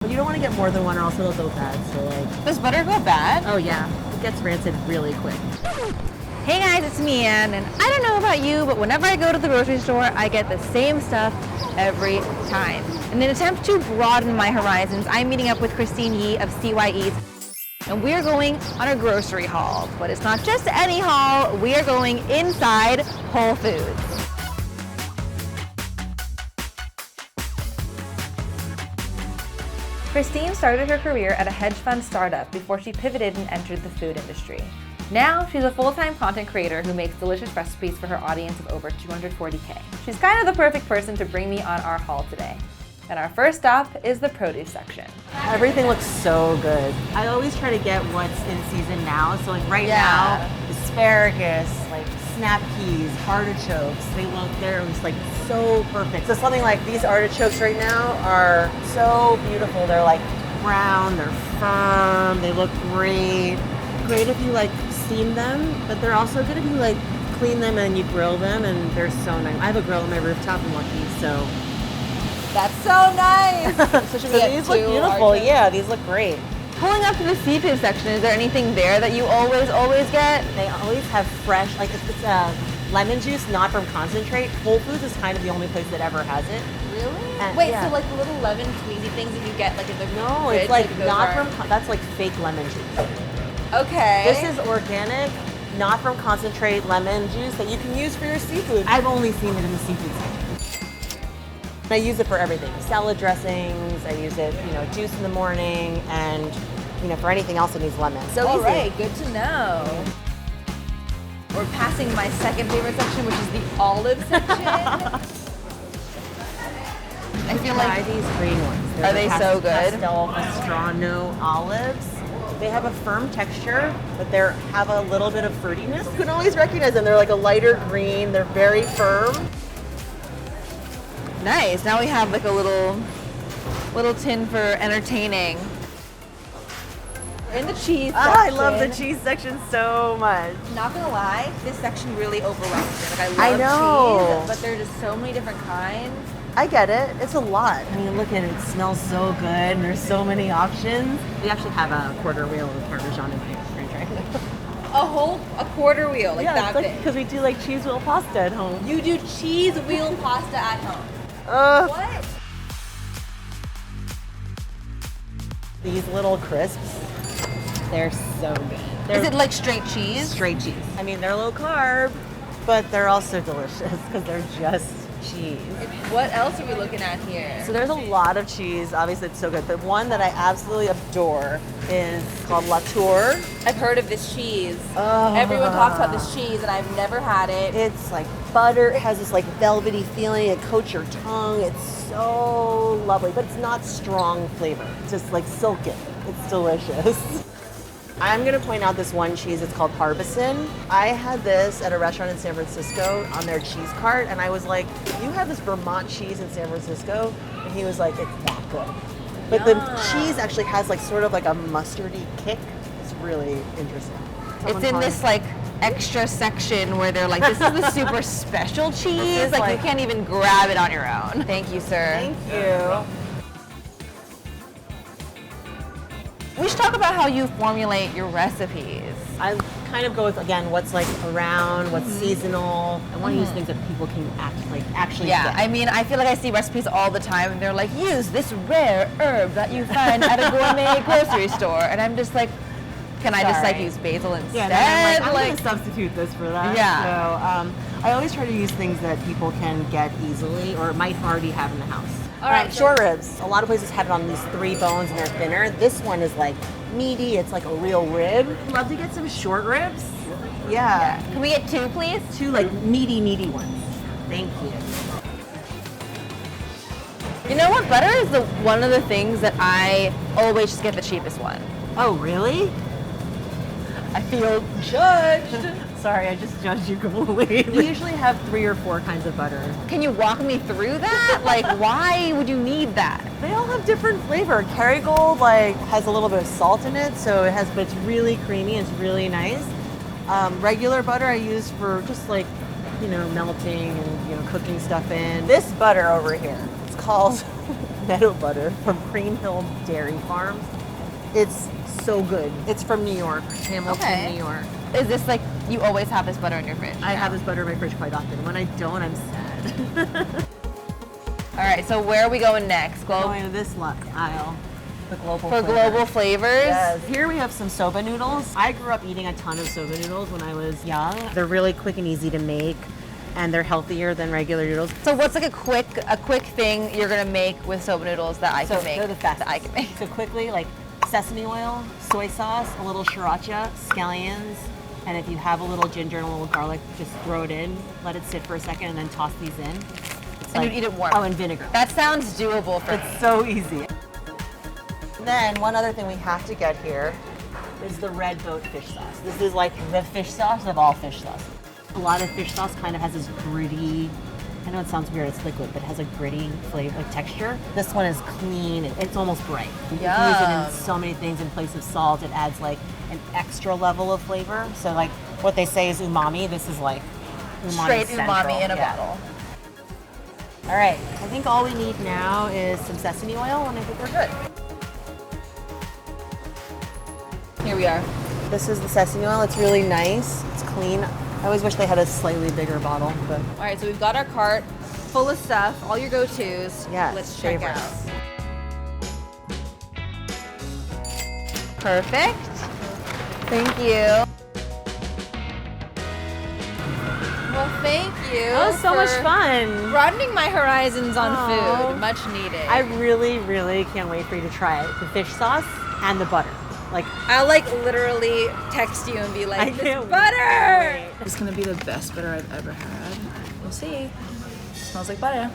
But you don't want to get more than one or else it'll go bad. So like, Does butter go bad? oh yeah, it gets rancid really quick. Hey guys, it's me, Ann, and I don't know about you, but whenever I go to the grocery store, I get the same stuff every time. In an attempt to broaden my horizons, I'm meeting up with Christine Yee of CYE's, and we're going on a grocery haul. But it's not just any haul, we are going inside Whole Foods. Christine started her career at a hedge fund startup before she pivoted and entered the food industry. Now, she's a full-time content creator who makes delicious recipes for her audience of over 240K. She's kind of the perfect person to bring me on our haul today. And our first stop is the produce section. Everything looks so good. I always try to get what's in season now. So like right now, asparagus, like snap peas, artichokes, they're just like so perfect. So something like these artichokes right now are so beautiful. They're like brown, they're firm, they look great. Great if you like steam them, but they're also good if you like clean them and you grill them, and they're so nice. I have a grill on my rooftop, I'm lucky, so. That's so nice! So these look beautiful, yeah, these look great. Pulling up to the seafood section, is there anything there that you always get? They always have fresh, like if it's lemon juice, not from concentrate. Whole Foods is kind of the only place that ever has it. Really? And, wait, yeah. so like the little lemon squeezy things that you get like in the No, fridge, it's like not from, that's like fake lemon juice. Okay. This is organic, not from concentrate lemon juice that you can use for your seafood. I've only seen it in the seafood section. I use it for everything. Salad dressings, I use it, juice in the morning, and for anything else that needs lemon. So all easy. right, good to know. We're passing my second favorite section, which is the olive section. I feel like these green ones. Are they so good? Pastel Pastrano olives. They have a firm texture, but they have a little bit of fruitiness. You can always recognize them. They're like a lighter green. They're very firm. Nice. Now we have like a little tin for entertaining. In the cheese section. I love the cheese section so much. Not gonna lie, this section really overwhelms me. Like I love cheese, but there are just so many different kinds. I get it. It's a lot. I mean, look at it. It smells so good, and there's so many options. We actually have a quarter wheel of Parmesan in here. A quarter wheel, like that big. Because we do like cheese wheel pasta at home. You do cheese wheel pasta at home. What? These little crisps, they're so good. Is it like straight cheese? Straight cheese. I mean, they're low carb, but they're also delicious because they're just cheese. What else are we looking at here? So there's a lot of cheese. Obviously, it's so good. But one that I absolutely adore is called La Tour. I've heard of this cheese. Everyone talks about this cheese, and I've never had it. It's like butter. It has this like velvety feeling. It coats your tongue. It's so lovely, but it's not strong flavor. It's just like silken. It's delicious. I'm gonna point out this one cheese. It's called Harbison. I had this at a restaurant in San Francisco on their cheese cart, and I was like, "You have this Vermont cheese in San Francisco?" And he was like, "It's that good." But the cheese actually has like sort of like a mustardy kick. It's really interesting. It's in this like extra section where they're like, "This is the super special cheese. Like you can't even grab it on your own." Thank you, sir. Thank you. We should talk about how you formulate your recipes. I kind of go with, again, what's like around, what's seasonal. I want to use things that people can actually get. I mean, I feel like I see recipes all the time and they're like, use this rare herb that you find at a gourmet grocery store. And I'm just like, can I just like use basil instead? Yeah, I'm going to substitute this for that. Yeah. So I always try to use things that people can get easily or might already have in the house. All right, short ribs. A lot of places have it on these 3 bones and they're thinner. This one is like meaty. It's like a real rib. Love to get some short ribs. Yeah. Can we get 2, please? 2 like meaty ones. Thank you. You know what? Butter is one of the things that I always just get the cheapest one. Oh, really? I feel judged. Sorry, I just judged you completely. We usually have 3 or 4 kinds of butter. Can you walk me through that? Like, why would you need that? They all have different flavor. Kerrygold has a little bit of salt in it, but it's really creamy. It's really nice. Regular butter I use for just melting and cooking stuff in. This butter over here, it's called palmetto butter from Cream Hill Dairy Farms. It's so good. It's from New York, Hamilton, New York. Is this like, you always have this butter in your fridge? I have this butter in my fridge quite often. When I don't, I'm sad. All right, so where are we going next? We're going to this aisle. The global For global flavors? Yes. Here we have some soba noodles. I grew up eating a ton of soba noodles when I was young. They're really quick and easy to make, and they're healthier than regular noodles. So what's like a quick thing you're gonna make with soba noodles that I can make? They're the fastest. That I can make. So quickly, like sesame oil, soy sauce, a little sriracha, scallions, and if you have a little ginger and a little garlic, just throw it in, let it sit for a second, and then toss these in. And you eat it warm. Oh, and vinegar. That sounds doable for me. It's so easy. Then one other thing we have to get here is the red boat fish sauce. This is like the fish sauce of all fish sauces. A lot of fish sauce kind of has this gritty, I know it sounds weird, it's liquid, but it has a gritty flavor, like texture. This one is clean, it's almost bright. You can use it in so many things. In place of salt, it adds like an extra level of flavor. So like what they say is umami, this is like umami Straight central. umami in a bottle. All right, I think all we need now is some sesame oil, and I think we're good. Here we are. This is the sesame oil. It's really nice. It's clean. I always wish they had a slightly bigger bottle, but. All right, so we've got our cart full of stuff, all your go-tos. Yes, Let's check favorites. out. Perfect. Thank you. Well, thank you. That was so much fun. Broadening my horizons on Aw. food. Much needed. I really, really can't wait for you to try it. The fish sauce and the butter. Like, I'll like literally text you and be like, I this can't butter! wait. It's gonna be the best butter I've ever had. We'll see. Smells like butter.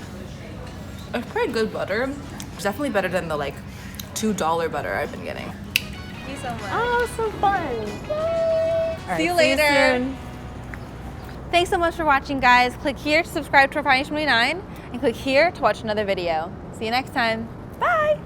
It's pretty good butter. It's definitely better than the like $2 butter I've been getting. Thank you so much. oh, so fun. All right, See you later. soon. Thanks so much for watching, guys. Click here to subscribe to Refinery29 and click here to watch another video. See you next time. Bye!